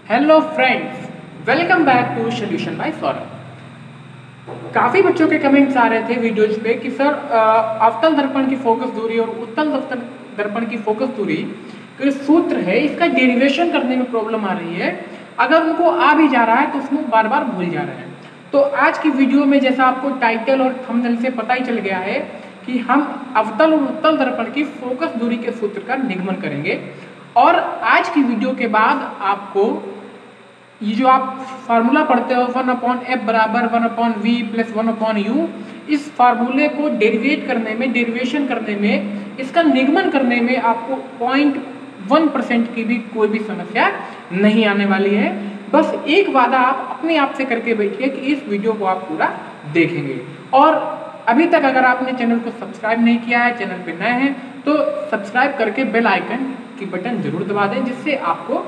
Hello friends, welcome back to solution by Saurabh. काफ़ी बच्चों के कमेंट्स आ रहे थे वीडियोज पे कि सर अवतल दर्पण की फोकस दूरी और उत्तल दर्पण की फोकस दूरी का सूत्र है, इसका डेरिवेशन करने में प्रॉब्लम आ रही है। अगर उनको आ भी जा रहा है तो उसमें बार बार भूल जा रहे हैं। तो आज की वीडियो में जैसा आपको टाइटल और थंबनेल से पता ही चल गया है कि हम अवतल और उत्तल दर्पण की फोकस दूरी के सूत्र का निगमन करेंगे। और आज की वीडियो के बाद आपको ये जो आप फार्मूला पढ़ते हो 1/f बराबर 1/v प्लस 1/u, इस फार्मूले को डेरिवेशन करने में, इसका निगमन करने में आपको 0.1% की भी कोई भी समस्या नहीं आने वाली है। बस एक वादा आप अपने आप से करके बैठिए कि इस वीडियो को आप पूरा देखेंगे। और अभी तक अगर आपने चैनल को सब्सक्राइब नहीं किया है, चैनल पे नए हैं, तो सब्सक्राइब करके बेल आइकन की बटन जरूर दबा दें, जिससे आपको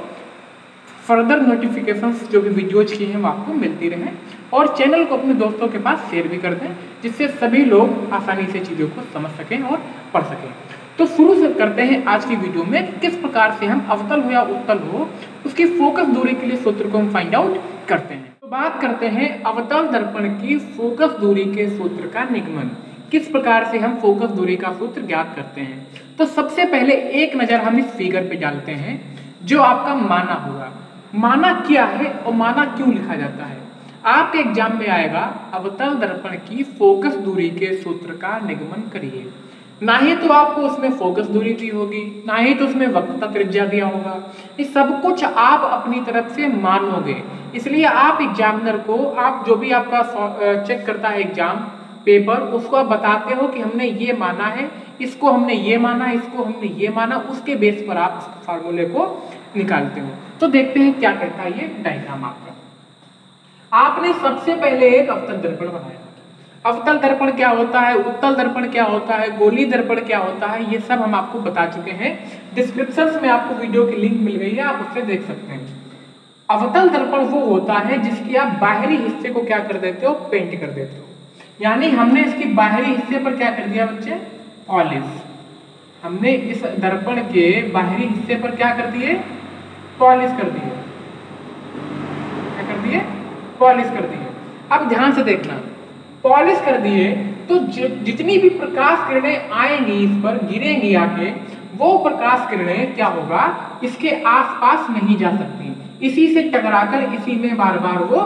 फर्दर नोटिफिकेशंस जो भी वीडियोज की हैं वो आपको मिलती रहें। और चैनल को अपने दोस्तों के पास शेयर भी कर दें, जिससे सभी लोग आसानी से चीज़ों को समझ सकें और पढ़ सकें। तो शुरू से करते हैं आज की वीडियो में किस प्रकार से हम अवतल हो या उत्तल हो उसकी फोकस दूरी के लिए सूत्र को हम फाइंड आउट करते हैं। तो बात करते हैं अवतल दर्पण की फोकस दूरी के सूत्र का निगमन, किस प्रकार से हम फोकस दूरी का सूत्र ज्ञात करते हैं। तो सबसे पहले एक नज़र हम इस फिगर पे डालते हैं जो आपका माना होगा। माना क्या है और माना क्यों लिखा जाता है। आपके एग्जाम में आएगा अवतल दर्पण की फोकस दूरी के सूत्र का निगमन करिए। ना ही तो आपको उसमें फोकस दूरी दी होगी, ना ही तो उसमें वक्रता त्रिज्या दिया होगा। ये सब कुछ आप अपनी तरफ से मानोगे। इसलिए आप एग्जामिनर को, आप जो भी आपका चेक करता है एग्जाम पेपर, उसको आप बताते हो कि हमने ये माना है, इसको हमने ये माना, इसको हमने ये माना, उसके बेस पर आप इस फार्मूले को निकालते हो। तो देखते हैं क्या कहता है ये डायग्राम आपका। आपने सबसे पहले एक अवतल दर्पण बनाया। अवतल दर्पण क्या होता है, उत्तल दर्पण क्या होता है, गोलीय दर्पण क्या होता है, ये सब हम आपको बता चुके हैं। डिस्क्रिप्शन में आपको वीडियो की लिंक मिल गई है, आप उससे देख सकते हैं। अवतल दर्पण वो होता है जिसकी आप बाहरी हिस्से को क्या कर देते हो, पेंट कर देते हो। यानी हमने इसकी बाहरी हिस्से पर क्या कर दिया बच्चे, पॉलिश। हमने इस दर्पण के बाहरी हिस्से पर क्या कर दिए, पॉलिश कर दिए। क्या कर दिए, पॉलिश कर दिए। अब ध्यान से देखना, पॉलिश कर दिए तो जितनी भी प्रकाश किरणें आएंगी, इस पर गिरेंगी आके, वो प्रकाश किरणें क्या होगा, इसके आसपास नहीं जा सकती, इसी से टकराकर इसी में बार बार वो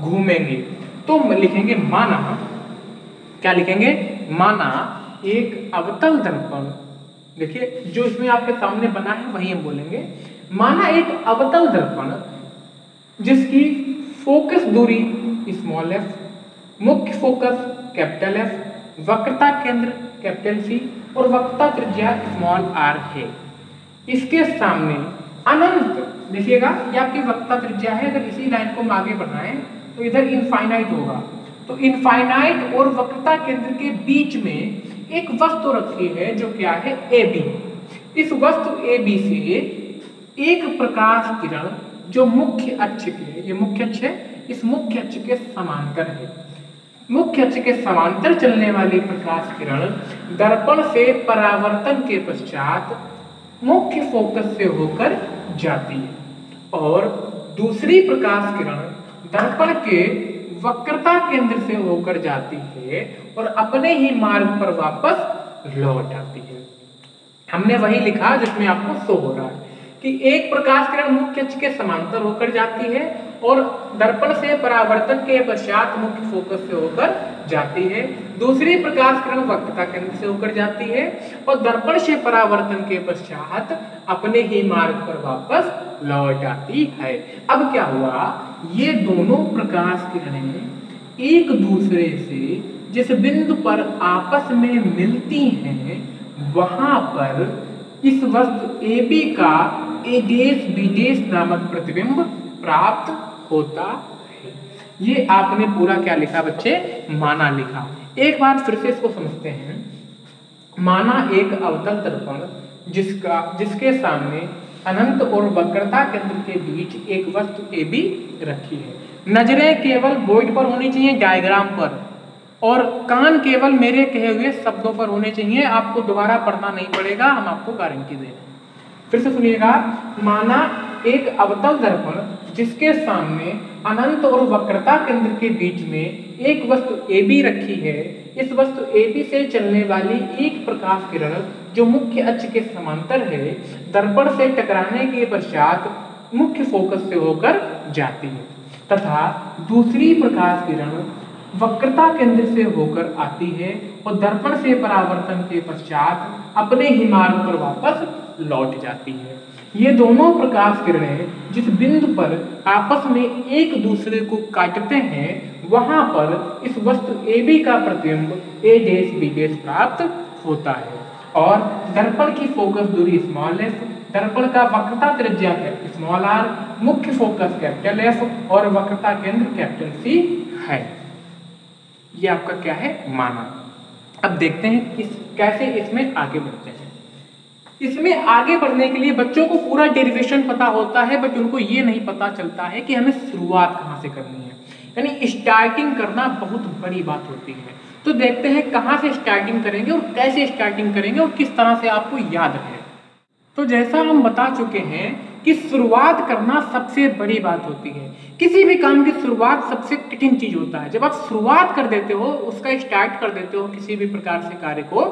घूमेंगे। तो लिखेंगे माना, क्या लिखेंगे, माना एक अवतल दर्पण। देखिए जो इसमें आपके सामने बना है वही हम बोलेंगे। माना एक अवतल दर्पण जिसकी फोकस दूरी स्मॉल f, मुख्य फोकस कैपिटल F, वक्रता केंद्र कैपिटल C और वक्रता त्रिज्या स्मॉल r है। इसके सामने अनंत, देखिएगा ये आपकी वक्रता त्रिज्या है। अगर इसी लाइन को हम आगे बढ़ाएं तो इधर इनफाइनाइट होगा। तो इनफाइनाइट और वक्रता केंद्र के बीच में एक वस्तु रखी है जो क्या है, AB। इस वस्तु AB से एक प्रकाश किरण जो मुख्य अक्ष के, ये मुख्य अक्ष है, इस मुख्य अक्ष के समांतर है। मुख्य अक्ष के समांतर चलने वाली प्रकाश किरण दर्पण से परावर्तन के पश्चात मुख्य फोकस से होकर जाती है और दूसरी प्रकाश किरण दर्पण के वक्रता केंद्र से होकर जाती है और अपने ही मार्ग पर वापस लौट आती है। हमने वही लिखा जिसमें आपको शो हो रहा है कि एक प्रकाश किरण मुख्य अक्ष के समांतर होकर जाती है और दर्पण से परावर्तन के पश्चात मुख्य फोकस से होकर जाती है। दूसरी प्रकाश किरण वक्रता केंद्र से होकर जाती है और दर्पण से परावर्तन के पश्चात अपने ही मार्ग पर वापस लौट आती है। अब क्या हुआ, ये दोनों प्रकाश किरणें एक दूसरे से जिस बिंदु पर आपस में मिलती हैं, वहां पर इस वस्तु AB का A डैश B डैश नामक प्रतिबिंब प्राप्त होता है। ये आपने पूरा क्या लिखा बच्चे, माना लिखा। एक बार फिर से इसको समझते हैं। माना एक अवतल दर्पण जिसके सामने अनंत और वक्रता केंद्र के बीच एक वस्तु AB रखी है। नजरें केवल बोर्ड पर होनी चाहिए, डायग्राम पर, और कान केवल मेरे कहे हुए शब्दों पर होने चाहिए। आपको दोबारा पढ़ना नहीं पड़ेगा, हम आपको गारंटी दे रहे हैं। फिर से सुनिएगा, माना एक अवतल दर्पण जिसके सामने अनंत और वक्रता केंद्र के बीच में एक वस्तु AB रखी है, इस वस्तु AB से चलने वाली एक प्रकाश किरण जो मुख्य अक्ष के समांतर है, दर्पण से टकराने के पश्चात मुख्य फोकस से होकर जाती है तथा दूसरी प्रकाश किरण वक्रता केंद्र से होकर आती है और दर्पण से परावर्तन के पश्चात अपने ही मार्ग पर वापस लौट जाती है। ये दोनों प्रकाश किरणें जिस बिंदु पर आपस में एक दूसरे को काटते हैं वहां पर इस वस्तु AB का प्रतिबिंब A', B' प्राप्त होता है और दर्पण की फोकस दूरी f, दर्पण का वक्रता त्रिज्या r, मुख्य फोकस F और वक्रता केंद्र C है। ये आपका क्या है, माना। अब देखते हैं कैसे इसमें आगे बढ़ते हैं। इसमें आगे बढ़ने के लिए बच्चों को पूरा डेरिवेशन पता होता है, बट उनको ये नहीं पता चलता है कि हमें शुरुआत कहाँ से करनी है, यानी स्टार्टिंग करना बहुत बड़ी बात होती है। तो देखते हैं कहाँ से स्टार्टिंग करेंगे और कैसे स्टार्टिंग करेंगे और किस तरह से आपको याद रहे। तो जैसा हम बता चुके हैं कि शुरुआत करना सबसे बड़ी बात होती है। किसी भी काम की शुरुआत सबसे कठिन चीज होता है। जब आप शुरुआत कर देते हो, उसका स्टार्ट कर देते हो किसी भी प्रकार से कार्य को,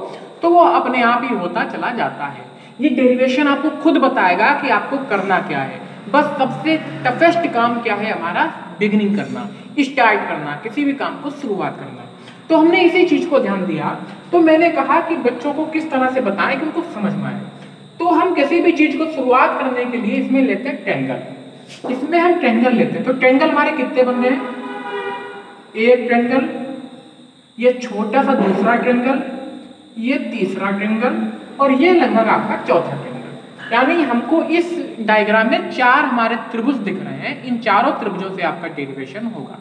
तो वो अपने आप ही होता चला जाता है। ये डेरिवेशन आपको खुद बताएगा कि आपको करना क्या है। बस सबसे टफेस्ट काम क्या है हमारा, बिगिनिंग करना, स्टार्ट करना, किसी भी काम को शुरुआत करना। तो हमने इसी चीज को ध्यान दिया। तो मैंने कहा कि बच्चों को किस तरह से बताएं कि उनको समझ में आए। तो हम किसी भी चीज को शुरुआत करने के लिए इसमें लेते हैं ट्रायंगल। इसमें हम ट्रायंगल लेते हैं। तो ट्रायंगल हमारे कितने बन रहे हैं, एक ट्रायंगल, ये छोटा सा दूसरा ट्रायंगल, ये तीसरा ट्रायंगल और ये लगभग आपका चौथा ट्रायंगल। यानी हमको इस डायग्राम में 4 हमारे त्रिभुज दिख रहे हैं। इन चारों त्रिभुजों से आपका डेरिवेशन होगा।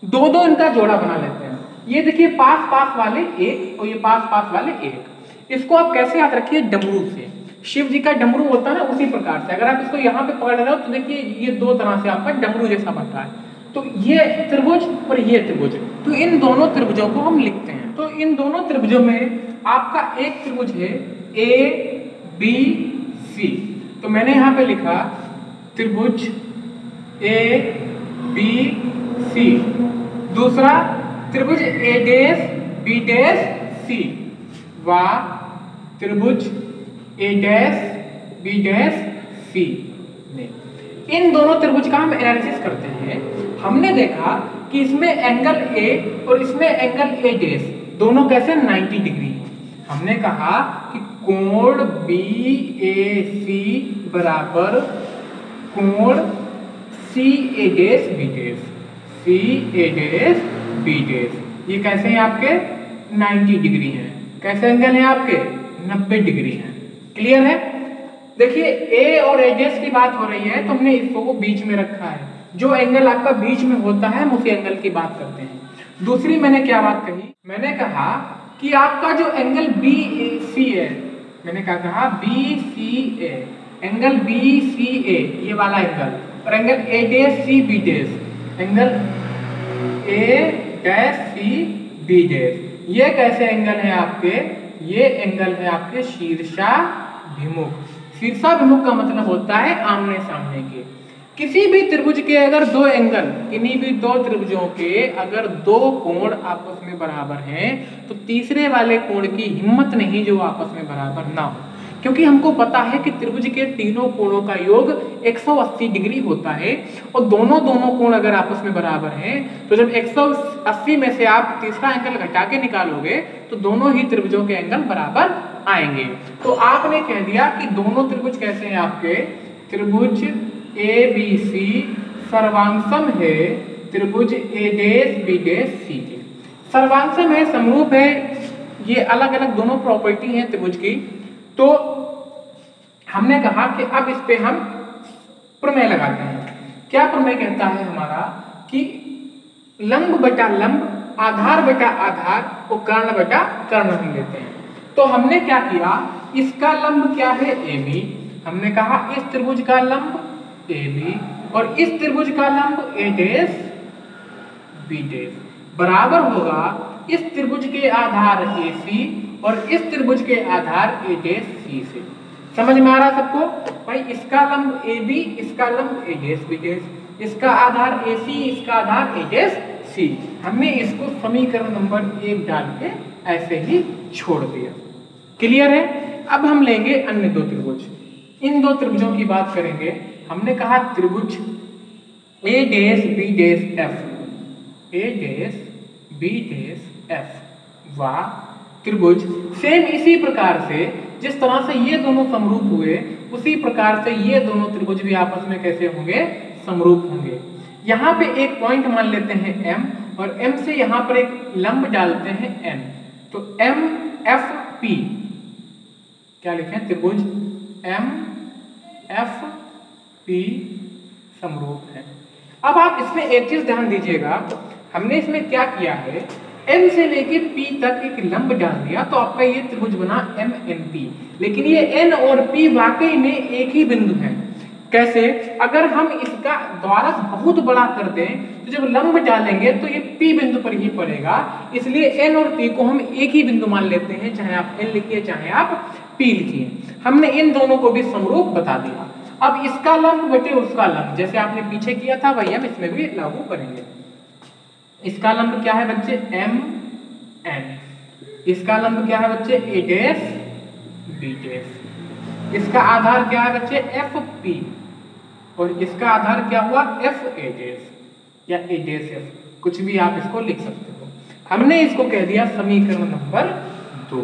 दो इनका जोड़ा बना लेते हैं। ये देखिए पास पास वाले एक और ये पास पास वाले एक। इसको आप कैसे याद रखिए, डमरू से। शिव जी का डमरू होता है ना, उसी प्रकार से। अगर आप इसको यहाँ पे पकड़ रहे हो तो देखिए ये 2 तरह से आपका डमरू जैसा बन रहा है। तो ये त्रिभुज और ये त्रिभुज, तो इन दोनों त्रिभुजों को हम लिखते हैं। तो इन दोनों त्रिभुजों में आपका एक त्रिभुज है ABC। तो मैंने यहाँ पे लिखा त्रिभुज ABC। दूसरा त्रिभुज A'B'C व त्रिभुज A'B'C। इन दोनों त्रिभुज का हम एनालिसिस करते हैं। हमने देखा कि इसमें एंगल A और इसमें एंगल A' दोनों कैसे 90 डिग्री। हमने कहा कि कोण BAC बराबर कोण CA'B', CA'B'। ये कैसे हैं आपके 90 डिग्री हैं। कैसे एंगल हैं आपके 90 डिग्री हैं। क्लियर है। देखिए A और A' की बात हो रही है तो हमने इसको बीच में रखा है। जो एंगल आपका बीच में होता है हम उसी एंगल की बात करते हैं। दूसरी मैंने क्या बात कही, मैंने कहा कि आपका जो एंगल BC है, मैंने क्या कहा BCA, एंगल BCA ये वाला एंगल, और एंगल A'CB', एंगल A'CB', ये कैसे एंगल है आपके, ये एंगल है आपके शीर्षाभिमुख। शीर्षाभिमुख का मतलब होता है आमने सामने के। किसी भी त्रिभुज के अगर 2 एंगल, किन्हीं भी 2 त्रिभुजों के अगर 2 कोण आपस में बराबर हैं तो तीसरे वाले कोण की हिम्मत नहीं जो आपस में बराबर ना हो, क्योंकि हमको पता है कि त्रिभुज के तीनों कोणों का योग 180 डिग्री होता है और दोनों कोण अगर आपस में बराबर हैं तो जब 180 में से आप तीसरा एंगल घटा के निकालोगे तो दोनों ही त्रिभुजों के एंगल बराबर आएंगे। तो आपने कह दिया कि दोनों त्रिभुज कैसे हैं आपके, त्रिभुज ABC सर्वांशम है त्रिभुज A'B'C के। सर्वांशम है, समरूप है, ये अलग अलग दोनों प्रॉपर्टी हैं त्रिभुज की। तो हमने कहा कि अब इस पे हम प्रमेय लगाते हैं। क्या प्रमेय कहता है हमारा कि लंब बटा लंब, आधार बटा आधार और कर्ण बटा कर्ण हम लेते हैं। तो हमने क्या किया, इसका लंब क्या है AB, हमने कहा इस त्रिभुज का लंब AB और इस त्रिभुज का लंब A'B' बराबर होगा इस त्रिभुज के आधार AC और इस त्रिभुज के आधार A'C से। समझ में आ रहा है सबको? भाई इसका लंब AB, इसका लंब ADS BDS, इसका आधार AC, इसका आधार ADS C। हमने इसको समीकरण नंबर 1 डाल के ऐसे ही छोड़ दिया। क्लियर है? अब हम लेंगे अन्य दो त्रिभुज। इन दो त्रिभुजों की बात करेंगे। हमने कहा त्रिभुज A dash B dash F, A dash B dash F व त्रिभुज सेम इसी प्रकार से जिस तरह से ये दोनों समरूप हुए उसी प्रकार से ये दोनों त्रिभुज भी आपस में कैसे होंगे? समरूप होंगे। यहाँ पे एक पॉइंट मान लेते हैं M और M से यहाँ पर एक लंब डालते हैं N, तो MFP क्या लिखें? त्रिभुज MFP समरूप है। अब आप इसमें एक चीज ध्यान दीजिएगा, हमने इसमें क्या किया है, M से लेके P तक एक लंब डाल दिया तो आपका ये त्रिभुज बना MNP। लेकिन ये N और P वाकई में एक ही बिंदु है। कैसे? अगर हम इसका द्वारक बहुत बड़ा कर दें तो जब लंब डालेंगे तो ये P बिंदु पर ही पड़ेगा, इसलिए N और P को हम एक ही बिंदु मान लेते हैं, चाहे आप N लिखिए चाहे आप P लिखिए। हमने इन दोनों को भी समरूप बता दिया। अब इसका लंब बटे उसका लंब, जैसे आपने पीछे किया था वही हम इसमें भी लागू करेंगे। इसका लंब क्या है बच्चे? MN। इसका लंब क्या है बच्चे? A dash B dash. इसका आधार क्या है बच्चे? FP और इसका आधार क्या हुआ? FA डैश या A डैश F, कुछ भी आप इसको लिख सकते हो। हमने इसको कह दिया समीकरण नंबर 2।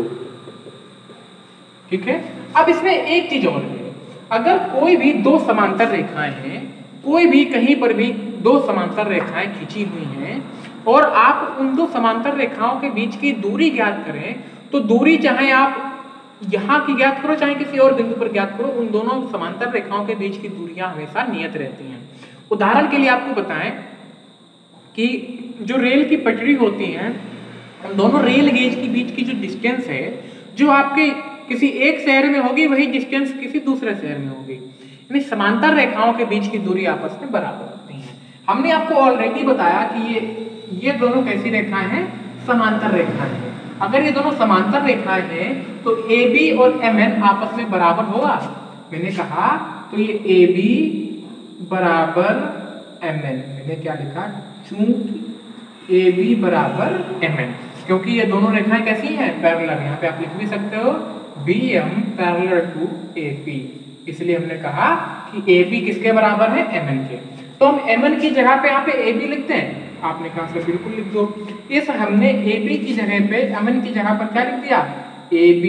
ठीक है? अब इसमें एक चीज और है, अगर कोई भी दो समांतर रेखाएं हैं, कोई भी कहीं पर भी दो समांतर रेखाएं खींची हुई हैं और आप उन दो समांतर रेखाओं के बीच की दूरी ज्ञात करें, तो दूरी चाहे आप यहाँ की ज्ञात करो चाहे किसी और बिंदु पर ज्ञात करो, उन दोनों समांतर रेखाओं के बीच की दूरियां हमेशा नियत रहती हैं। उदाहरण के लिए आपको बताएं कि जो रेल की पटरी होती है, दोनों रेल गेज के बीच की जो डिस्टेंस है, जो आपके किसी एक शहर में होगी वही डिस्टेंस किसी दूसरे शहर में होगी, यानी समांतर रेखाओं के बीच की दूरी आपस में बराबर होती है। हमने आपको ऑलरेडी बताया कि ये दोनों कैसी रेखाएं हैं? समांतर रेखाएं हैं। अगर ये दोनों समांतर रेखाएं हैं तो AB और MN आपस में बराबर होगा। मैंने कहा तो ये AB बराबर MN, मैंने क्या लिखा? चूंकि AB बराबर MN, क्योंकि ये दोनों रेखाएं कैसी हैं? पैरेलल। यहाँ पे आप लिख भी सकते हो BM पैरेलल टू AP, इसलिए हमने कहा कि AB किसके बराबर है? MN के। तो हम MN की जगह पे यहाँ पे AB लिखते हैं। आपने कहा सर बिल्कुल लिख दो। इस हमने AB की जगह पे MN की जगह पर क्या लिख दिया? AB।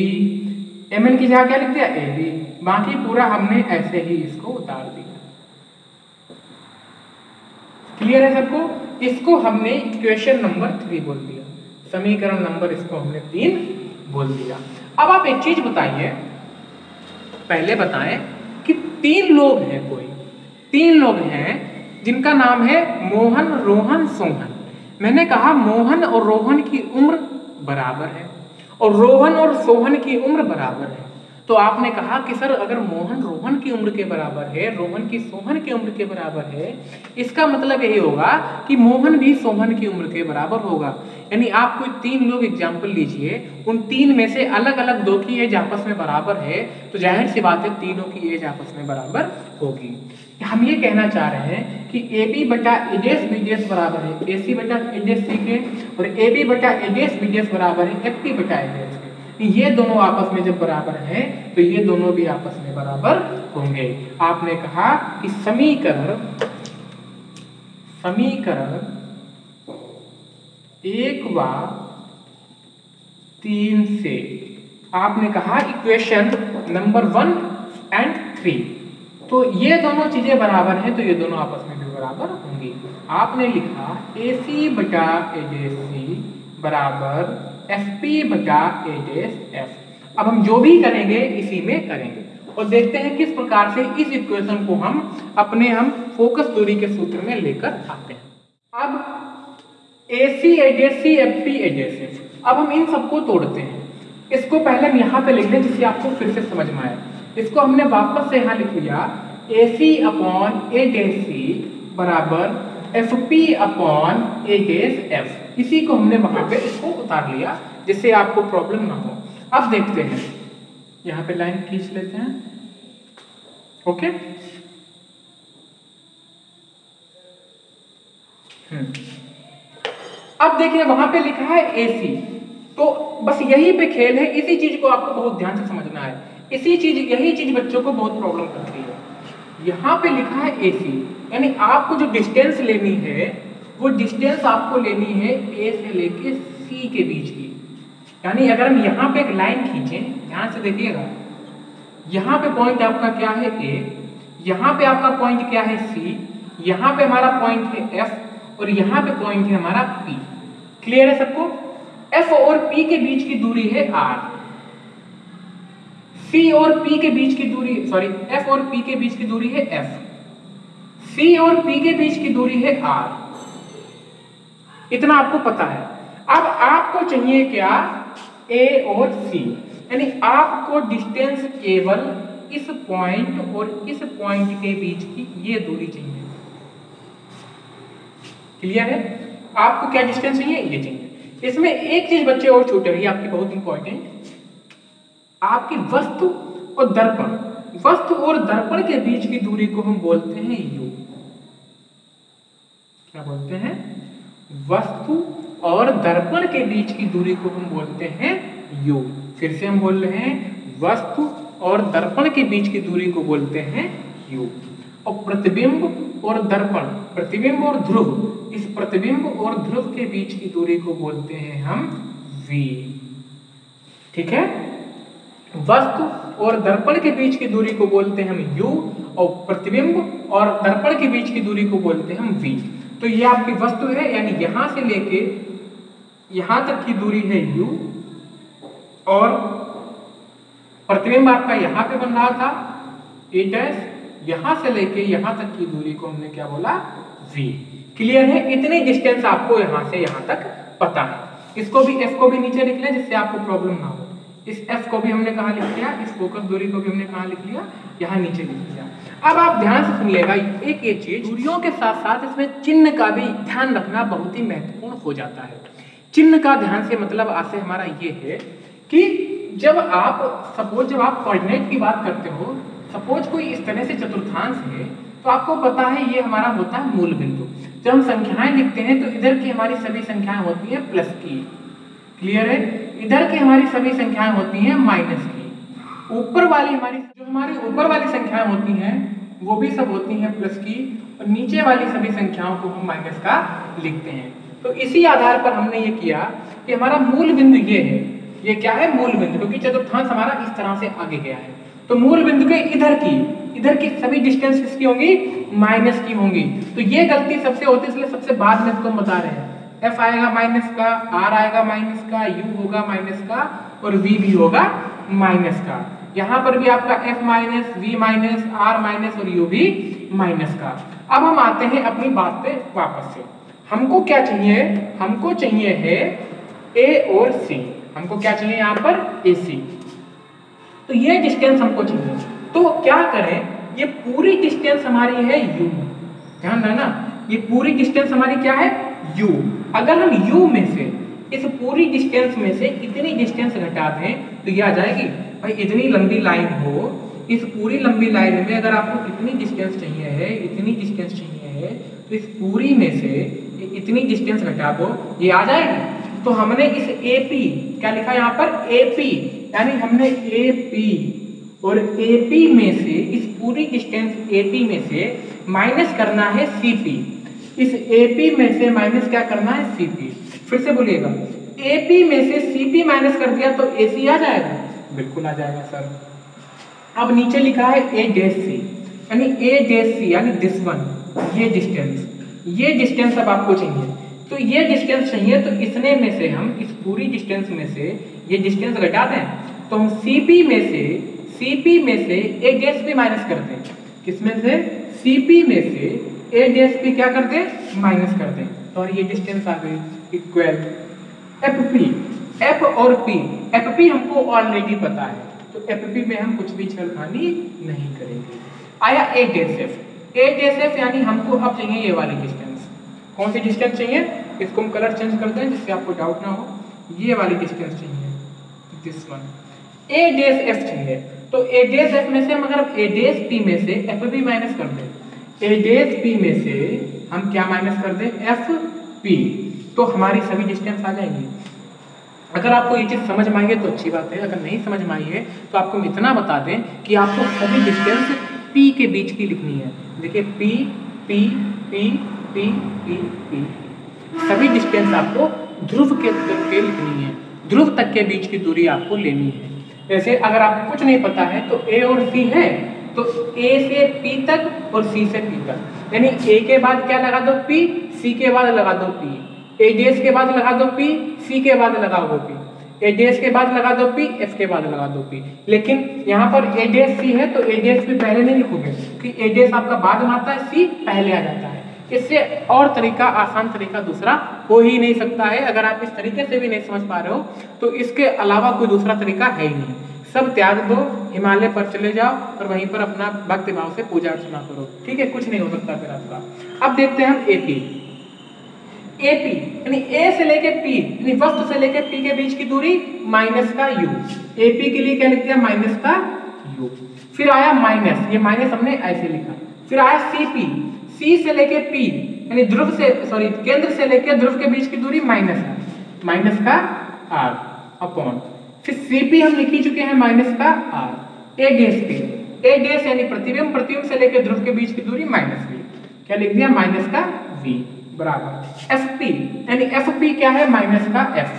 MN की जगह क्या लिख दिया? AB। बाकी पूरा हमने ऐसे ही इसको उतार दिया। क्लियर है सबको? इसको हमने इक्वेशन नंबर 3 बोल दिया, समीकरण नंबर इसको हमने 3 बोल दिया। अब आप एक चीज बताइए, पहले बताएं कि 3 लोग हैं, कोई 3 लोग हैं जिनका नाम है मोहन, रोहन, सोहन। मैंने कहा मोहन और रोहन की उम्र बराबर है और रोहन और सोहन की उम्र बराबर है। तो आपने कहा कि सर अगर मोहन रोहन की उम्र के बराबर है, रोहन की सोहन की उम्र के बराबर है, इसका मतलब यही होगा कि मोहन भी सोहन की उम्र के बराबर होगा। यानी आप कोई 3 लोग एग्जाम्पल लीजिए, उन 3 में से अलग अलग 2 की एज आपस में बराबर है, तो जाहिर सी बात है तीनों की एज आपस में बराबर होगी। हम ये कहना चाह रहे हैं कि AB बटा ADS BDS बराबर है AC बटा ADS C के और AB बटा ADS BDS बराबर है FP बटा ADS के। ये दोनों आपस में जब बराबर हैं तो ये दोनों भी आपस में बराबर होंगे। आपने कहा कि समीकरण 1 व 3 से आपने कहा इक्वेशन नंबर 1 एंड 3, तो ये दोनों चीजें बराबर हैं तो ये दोनों आपस में भी बराबर होंगी। आपने लिखा AC बटा ADS C बराबर FP बटा ADS F। अब हम जो भी करेंगे इसी में करेंगे और देखते हैं किस प्रकार से इस इक्वेशन को हम फोकस दूरी के सूत्र में लेकर आते हैं। अब AC ADS C FP ADS F, अब हम इन सबको तोड़ते हैं। इसको पहले हम यहाँ पे लिख लें जिससे आपको फिर से समझ में आए। इसको हमने वापस से यहाँ लिख लिया AC अपॉन ADS C बराबर FP अपॉन ADS F। इसी को हमने वहां पे इसको उतार लिया जिससे आपको प्रॉब्लम ना हो। अब देखते हैं यहाँ पे लाइन खींच लेते हैं। ओके, अब देखिए वहां पे लिखा है AC, तो बस यही पे खेल है। इसी चीज को आपको बहुत ध्यान से समझना है। यही चीज बच्चों को बहुत प्रॉब्लम करती है। यहाँ पे लिखा है AC, यानी आपको जो डिस्टेंस लेनी है वो डिस्टेंस आपको लेनी है A से लेके C के बीच की। यानी अगर हम यहाँ पे एक लाइन खींचें, ध्यान से देखिएगा, यहाँ पे पॉइंट आपका क्या है A, यहाँ पे आपका पॉइंट क्या है C, यहाँ पे हमारा पॉइंट है F और यहाँ पे पॉइंट है हमारा P। क्लियर है सबको? F और P के बीच की दूरी है R, C और P के बीच की दूरी, सॉरी, F और P के बीच की दूरी है F, C और P के बीच की दूरी है R। इतना आपको पता है। अब आपको चाहिए क्या? A और C, यानी आपको डिस्टेंस केवल इस पॉइंट और इस पॉइंट के बीच की ये दूरी चाहिए। क्लियर है? आपको क्या डिस्टेंस चाहिए? ये चाहिए। इसमें एक चीज बच्चे और छूट रही है आपकी, बहुत इंपॉर्टेंट, आपकी वस्तु और दर्पण, वस्तु और दर्पण के बीच की दूरी को हम बोलते हैं U। क्या बोलते हैं? वस्तु और दर्पण के बीच की दूरी को हम बोलते हैं U। फिर से हम बोल रहे हैं, वस्तु और दर्पण के बीच की दूरी को बोलते हैं U। और प्रतिबिंब और दर्पण, प्रतिबिंब और ध्रुव, इस प्रतिबिंब और ध्रुव के बीच की दूरी को बोलते हैं हम V। ठीक है? वस्तु और दर्पण के बीच की दूरी को बोलते हैं हम U और प्रतिबिंब और दर्पण के बीच की दूरी को बोलते हैं हम V। तो ये आपकी वस्तु है, यानी यहां से लेके यहां तक की दूरी है U और प्रतिबिंब आपका यहां पे बन रहा था A', यहां से लेके यहां तक की दूरी को हमने क्या बोला? V। क्लियर है? इतनी डिस्टेंस आपको यहां से यहां तक पता है। इसको भी, F को भी नीचे लिख लिया जिससे आपको प्रॉब्लम ना हो। इस F को भी हमने कहा लिख लिया, इस फोकस दूरी को भी हमने कहा लिख लिया, यहाँ नीचे लिख लिया। अब आप ध्यान से सुनिएगा, एक ये चीज, दूरियों के साथ साथ इसमें चिन्ह का भी ध्यान रखना बहुत ही महत्वपूर्ण हो जाता है। चिन्ह का ध्यान से मतलब आज से हमारा ये है कि जब आप सपोज जब आप कोऑर्डिनेट की बात करते हो, सपोज कोई इस तरह से चतुर्थांश है, तो आपको पता है ये हमारा होता है मूल बिंदु। जब हम संख्याएं लिखते हैं तो इधर की हमारी सभी संख्याएं होती है प्लस की। क्लियर है? इधर की हमारी सभी संख्याएं होती हैं माइनस की। ऊपर वाली हमारी ऊपर वाली संख्याएं होती हैं वो भी सब होती हैं प्लस की, और नीचे वाली सभी संख्याओं को हम माइनस का लिखते हैं। तो इसी आधार पर हमने ये किया कि हमारा मूल बिंदु ये है। ये क्या है? मूल बिंदु, क्योंकि चतुर्थांश हमारा इस तरह से आगे गया है। तो मूल बिंदु के इधर की सभी डिस्टेंस किसकी होंगी? माइनस की होंगी। तो ये गलती सबसे होती है, इसलिए सबसे बाद में इसको हम बता रहे हैं। F आएगा माइनस का, R आएगा माइनस का, U होगा माइनस का और V भी होगा माइनस का। यहाँ पर भी आपका F minus, V minus, R minus और U भी माइनस का। अब हम आते हैं अपनी बात पे वापस से। हमको क्या चाहिए? हमको चाहिए है A और C। हमको क्या चाहिए यहाँ पर? AC। तो ये डिस्टेंस हमको चाहिए। तो क्या करें? ये पूरी डिस्टेंस हमारी है U। ध्यान रखना, ये पूरी डिस्टेंस हमारी क्या है? U। अगर हम U में से, इस पूरी डिस्टेंस में से इतनी डिस्टेंस घटा दें तो ये आ जाएगी। भाई इतनी लंबी लाइन हो, इस पूरी लंबी लाइन में अगर आपको इतनी डिस्टेंस चाहिए है, इतनी डिस्टेंस चाहिए है, तो इस पूरी में से इतनी डिस्टेंस घटा दो, ये आ जाएगी। तो हमने इस AP, क्या लिखा यहाँ पर? AP, यानी हमने AP और AP में से, इस पूरी डिस्टेंस AP में से माइनस करना है CP। इस AP में से माइनस क्या करना है? CP। फिर से बोलिएगा, AP में से CP माइनस कर दिया तो AC आ जाएगा? बिल्कुल आ जाएगा सर। अब नीचे लिखा है A'(C), यानी A'(C) यानी दिस वन, ये डिस्टेंस अब आपको चाहिए। तो ये डिस्टेंस चाहिए, तो इसने में से हम, इस पूरी डिस्टेंस में से ये डिस्टेंस घटा दें, तो हम CP में से A'(P) माइनस कर दें। किसमें से? CP में से A'(P) क्या कर दें? माइनस कर दें। तो और ये डिस्टेंस आ गई इक्वल FP। F और P, FP हमको ऑलरेडी पता है, तो FP में हम कुछ भी छेड़खानी नहीं करेंगे। आया A'(F), यानी हमको अब चाहिए ये वाली डिस्टेंस। कौन सी डिस्टेंस चाहिए? इसको हम कलर चेंज कर दें जिससे आपको डाउट ना हो। ये वाली डिस्टेंस चाहिए, दिस वन। ए डेस एफ चाहिए, तो ए डेस एफ में से हम अगर ए डेस पी में से एफ बी माइनस कर दें, ए डेस पी में से हम क्या माइनस कर दें, एफ पी, तो हमारी सभी डिस्टेंस आ जाएंगी। अगर आपको ये चीज़ समझ में आई है तो अच्छी बात है, अगर नहीं समझ में आई है तो आपको इतना बता दें कि आपको सभी डिस्टेंस पी के बीच की लिखनी है। देखिए P P P P P P, सभी डिस्टेंस आपको ध्रुव के लिखनी है, ध्रुव तक के बीच की दूरी आपको लेनी है। जैसे अगर आपको कुछ नहीं पता है तो ए और सी है, तो ए से पी तक और सी से पी तक, यानी ए के बाद क्या लगा दो पी, सी के बाद लगा दो पी, ए डेस के बाद लगा दो पी, सी के बाद लगा दो पी, ए डेस के बाद लगा दो पी, एफ के बाद लगा दो पी। लेकिन यहाँ पर ए डेस सी है तो ए डेस भी पहले नहीं लिखोगे क्योंकि ए डेस आपका बाद में आता है, सी पहले आ जाता है। इससे और तरीका, आसान तरीका दूसरा हो ही नहीं सकता है। अगर आप इस तरीके से भी नहीं समझ पा रहे हो तो इसके अलावा कोई दूसरा तरीका है ही नहीं। सब त्याग दो, हिमालय पर चले जाओ और वहीं पर अपना भक्ति भाव से पूजा अर्चना करो, ठीक है, कुछ नहीं हो सकता फिर आपका। अब देखते हैं हम एपी। एपी यानी ए से लेके पी, यानी वस्तु से लेके पी के बीच की दूरी माइनस का यू। एपी के लिए क्या लिख दिया, माइनस का यू। फिर आया माइनस, ये माइनस हमने ऐसे लिखा। फिर आया सीपी, सी से लेके पी यानी ध्रुव से, सॉरी केंद्र से लेके ध्रुव के बीच की दूरी माइनस है, माइनस का आर अपॉन। फिर सीपी हम लिख ही चुके हैं माइनस का आर। ए डेस पी, ए डेस यानी प्रतिबिंब, प्रतिबिंब से लेके ध्रुव के बीच की दूरी माइनस वी, क्या लिख दिया, माइनस का वी बराबर एफ पी, यानी एफ पी क्या है, माइनस का एफ।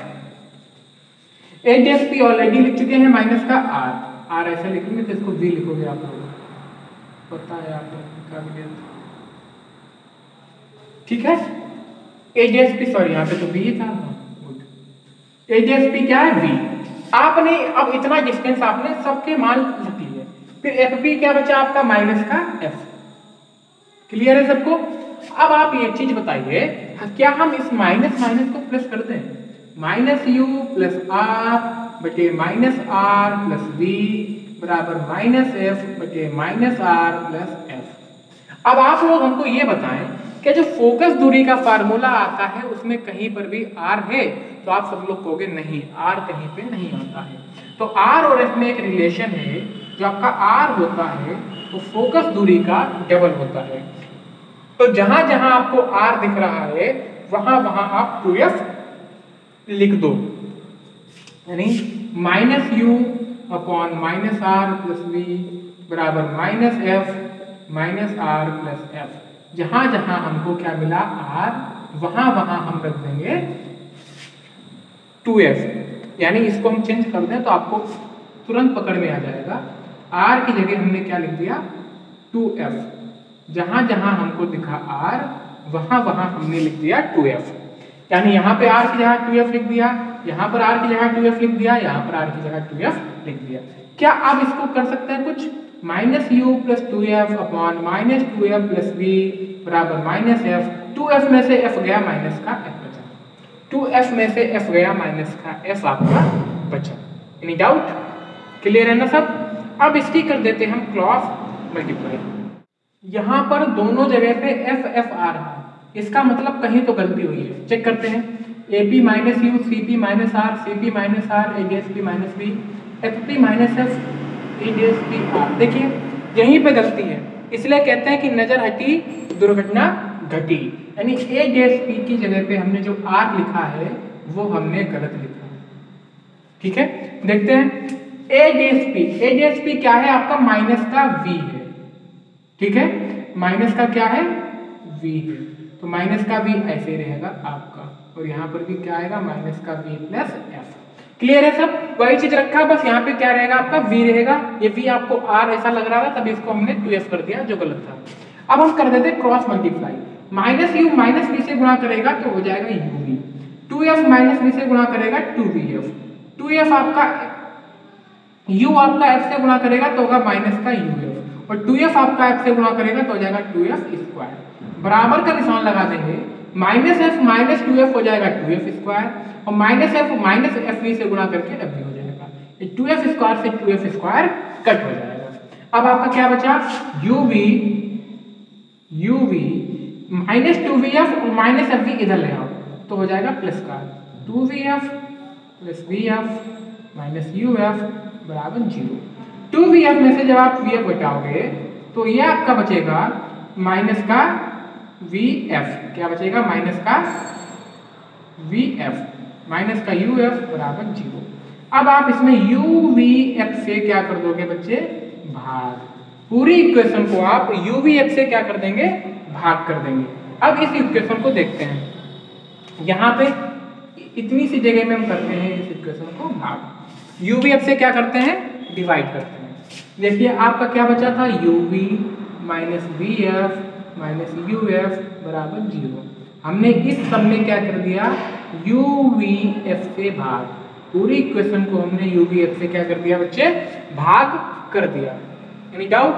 ए डेस पी ऑलरेडी लिख चुके हैं माइनस का आर, आर ऐसे लिखेंगे तो इसको वी लिखोगे आप लोग, पता है आप लोग क्या भी, ठीक है। एडीएसपी, सॉरी यहाँ पे तो बी था, एडीएसपी क्या है, वी। आपने अब इतना डिस्टेंस आपने सबके मान रख लिए। फिर एफपी क्या बचा आपका, माइनस का एफ। क्लियर है सबको। अब आप ये चीज बताइए, क्या हम इस माइनस माइनस को प्लस कर दें, माइनस यू प्लस आर बटे माइनस आर प्लस वी बराबर माइनस एफ बटे माइनस आर प्लस एफ। अब आप लोग हमको ये बताएं कि जो फोकस दूरी का फार्मूला आता है उसमें कहीं पर भी आर है, तो आप सब लोग कहोगे नहीं, आर कहीं पे नहीं आता है। तो आर और एफ में एक रिलेशन है, जो आपका आर होता है वो फोकस दूरी का डबल होता है। तो जहां जहां आपको आर दिख रहा है वहां वहां आप 2f लिख दो, यानी minus u upon minus r plus v बराबर minus f minus r plus f. जहां जहां हमको क्या मिला आर, वहां वहां हम रख देंगे 2f, यानी इसको हम चेंज कर दें तो आपको तुरंत पकड़ में आ जाएगा। r की जगह हमने क्या लिख दिया, 2f। जहां जहां हमको दिखा r वहां वहां हमने लिख दिया 2f, यानी यहाँ पे r की जगह 2f लिख दिया, यहाँ पर r की जगह 2f लिख दिया, यहाँ पर r की जगह 2f लिख दिया। क्या आप इसको कर सकते हैं कुछ, minus u plus 2f upon minus 2f plus v बराबर माइनस एफ। 2f में से f गया, माइनस का f बचा। 2f में से f गया, माइनस का f आपका बचा। एनी डाउट, क्लियर है ना सब। अब इसकी कर देते हैं हम क्रॉस मल्टीप्लाई। यहाँ पर दोनों जगह पे एफ एफ आ रहा है, इसका मतलब कहीं तो गलती हुई है। चेक करते हैं, A P minus U, C P minus R, C P minus R, A D S P minus B, F P minus F, A D S P R. देखिए यहीं पे गलती है, इसलिए कहते हैं कि नजर हटी दुर्घटना घटी, यानी ए डी एस पी की जगह पे हमने जो आर लिखा है वो हमने गलत लिखा। ठीक है, देखते हैं ए डी एस पी, ए डी एस पी क्या है आपका, माइनस का वी है। ठीक है, माइनस का क्या है, वी है, तो माइनस का वी ऐसे रहेगा आपका, और यहाँ पर भी क्या आएगा, माइनस का वी प्लस एफ। क्लियर है सब, वही चीज रखा, बस यहाँ पे क्या रहेगा आपका, वी रहेगा। ये वी आपको आर ऐसा लग रहा था, तभी इसको हमने 2f कर दिया, जो गलत था। अब हम कर देते cross multiply. Minus u minus v से गुणा करेगा तो हो जाएगा you we, 2f minus v से गुणा करेगा 2vf, 2f आपका u आपका f से गुणा करेगा तो होगा माइनस का uf, और 2f आपका f से गुणा करेगा तो हो जाएगा 2f स्क्वायर। बराबर का निशान लगा देंगे, माइनस f माइनस 2f हो जाएगा 2f स्क्वायर, और माइनस f माइनस fv से गुणा करके w हो जाएगा। ये 2f स्क्वायर से 2f स्क्वायर कट हो जाएगा। अब आपका क्या बचा, uv माइनस 2vf और माइनस fv इधर ले आओ तो हो जाएगा प्लस का 2vf plus vf minus uf बराबर 0। 2vf में से जब आप vf घटाओगे तो ये आपका बचेगा माइनस का vf, क्या बचेगा माइनस का vf, माइनस का uf बराबर 0। अब आप इसमें uvf से क्या कर दोगे बच्चे, भाग। पूरी इक्वेशन को आप uvf से क्या कर देंगे, भाग कर देंगे। अब इस इक्वेशन को देखते हैं, यहाँ पे इतनी सी जगह में हम करते हैं इस इक्वेशन को भाग, uvf से क्या करते हैं, डिवाइड करते हैं। देखिए आपका क्या बचा था, uv minus vf minus uf बराबर 0। हमने इस सब में क्या कर दिया, uvf से भाग, पूरी इक्वेशन को हमने uvf से क्या कर दिया बच्चे, भाग कर दिया। Any doubt?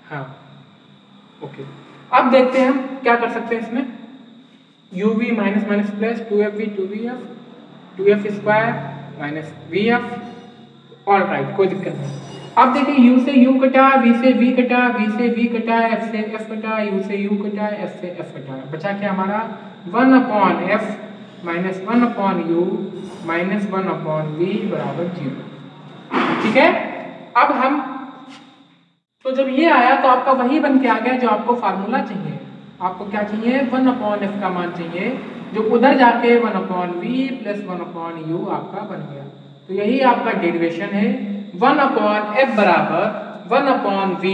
हाँ, ओके। अब देखते हैं हम क्या कर सकते हैं इसमें, uv minus minus plus 2fv 2vf 2f square minus vf, all right, कोई दिक्कत नहीं। अब देखिए u से u कटा, v से v कटा, v से v कटा, f से f कटा, u से u कटा, f से f कटा, बचा क्या हमारा 1/f minus 1/u minus 1/v बराबर 0। ठीक है, अब हम तो जब ये आया तो आपका वही बन के आ गया जो आपको फार्मूला चाहिए। आपको क्या चाहिए, 1/f का मान चाहिए, जो उधर जाके 1/v प्लस 1/u आपका बन गया। तो यही आपका डेरिवेशन है, 1/f बराबर 1/v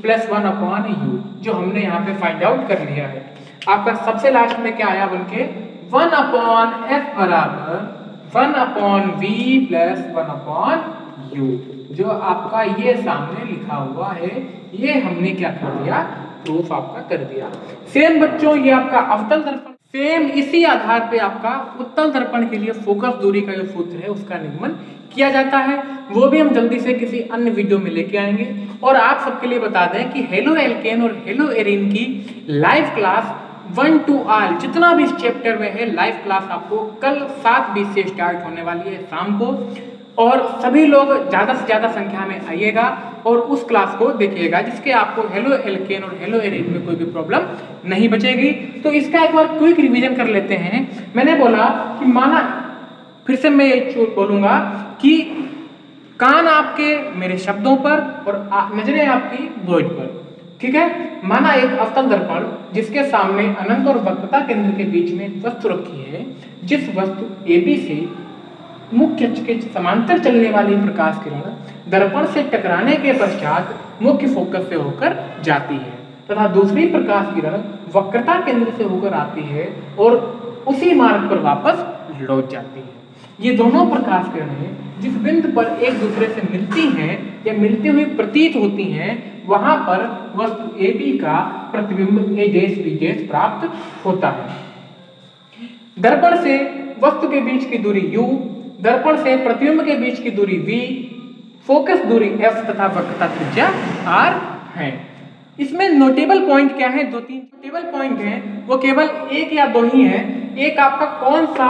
प्लस 1/u, जो हमने यहाँ पे फाइंड आउट कर लिया है। आपका सबसे लास्ट में क्या आया बनके, 1/f बराबर 1/v प्लस 1/u, जो आपका ये सामने लिखा हुआ है, ये हमने क्या कर दिया, प्रूफ आपका कर दिया। सेम बच्चों ये आपका अवतल दर्पण, सेम इसी आधार पे आपका उत्तल दर्पण के लिए फोकस दूरी का जो सूत्र है उसका निगमन किया जाता है, वो भी हम जल्दी से किसी अन्य वीडियो में लेके आएंगे। और आप सबके लिए बता दें कि हेलो एल्केन और हेलो एरिन की लाइव क्लास 1 to R जितना भी इस चैप्टर में है, लाइव क्लास आपको कल 7:20 से स्टार्ट होने वाली है शाम को, और सभी लोग ज़्यादा से ज़्यादा संख्या में आइएगा और उस क्लास को देखिएगा, जिसके आपको हेलो एल्केन और हेलो एरिन में कोई भी प्रॉब्लम नहीं बचेगी। तो इसका एक बार क्विक रिवीजन कर लेते हैं। मैंने बोला कि माना, फिर से मैं ये बोलूँगा कि कान आपके मेरे शब्दों पर और नजरें आपकी बोर्ड पर, ठीक है। माना एक अवतल दर्पण जिसके सामने अनंत और वक्रता केंद्र के बीच में एक वस्तु रखी है, जिस वस्तु AB से मुख्य अक्ष के समांतर चलने वाली प्रकाश किरण दर्पण से टकराने के पश्चात मुख्य फोकस से होकर जाती है, तथा दूसरी प्रकाश किरण वक्रता केंद्र से होकर आती है और उसी मार्ग पर वापस लौट जाती है। ये दोनों प्रकाश किरणें जिस बिंदु पर एक दूसरे से मिलती हैं या मिलती हुई प्रतीत होती हैं, वहां पर वस्तु AB का प्रतिबिंब A' प्राप्त होता है। दर्पण से वस्तु के बीच की दूरी u, दर्पण से प्रतिबिंब के बीच की दूरी v, फोकस दूरी f तथा वक्रता त्रिज्या r है। इसमें नोटेबल पॉइंट क्या है, 2-3 नोटेबल पॉइंट हैं, वो केवल एक या दो ही हैं। एक आपका कौन सा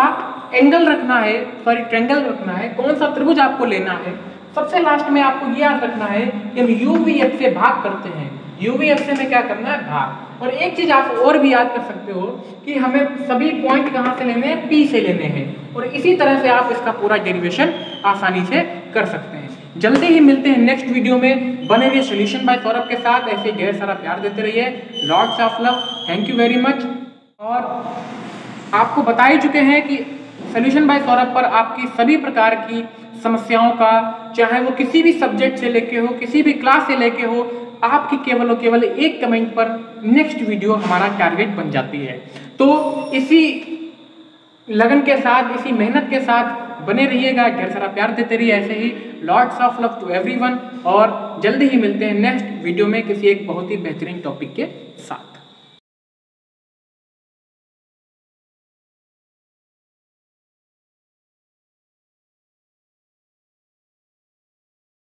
एंगल रखना है, सॉरी ट्रायंगल रखना है, कौन सा त्रिभुज आपको लेना है। सबसे लास्ट में आपको ये याद रखना है कि हम uvf से भाग करते हैं, uvf से में क्या करना है, भाग। और एक चीज आप और भी याद कर सकते हो कि हमें सभी पॉइंट कहाँ से लेने हैं, P से लेने हैं, और इसी तरह से आप इसका पूरा डेरिवेशन आसानी से कर सकते हैं। जल्दी ही मिलते हैं नेक्स्ट वीडियो में, बने रहिए सोल्यूशन बाय सौरभ के साथ, ऐसे ढेर सारा प्यार देते रहिए। Lots of love, thank you very much. और आपको बता ही चुके हैं कि सोल्यूशन बाय सौरभ पर आपकी सभी प्रकार की समस्याओं का, चाहे वो किसी भी सब्जेक्ट से लेके हो, किसी भी क्लास से लेके हो, आपकी केवल और केवल एक कमेंट पर नेक्स्ट वीडियो हमारा टारगेट बन जाती है। तो इसी लगन के साथ, इसी मेहनत के साथ बने रहिएगा, ढेर सारा प्यार देते रहिए ऐसे ही। Lots of love to everyone, और जल्दी ही मिलते हैं नेक्स्ट वीडियो में किसी एक बहुत ही बेहतरीन टॉपिक के साथ।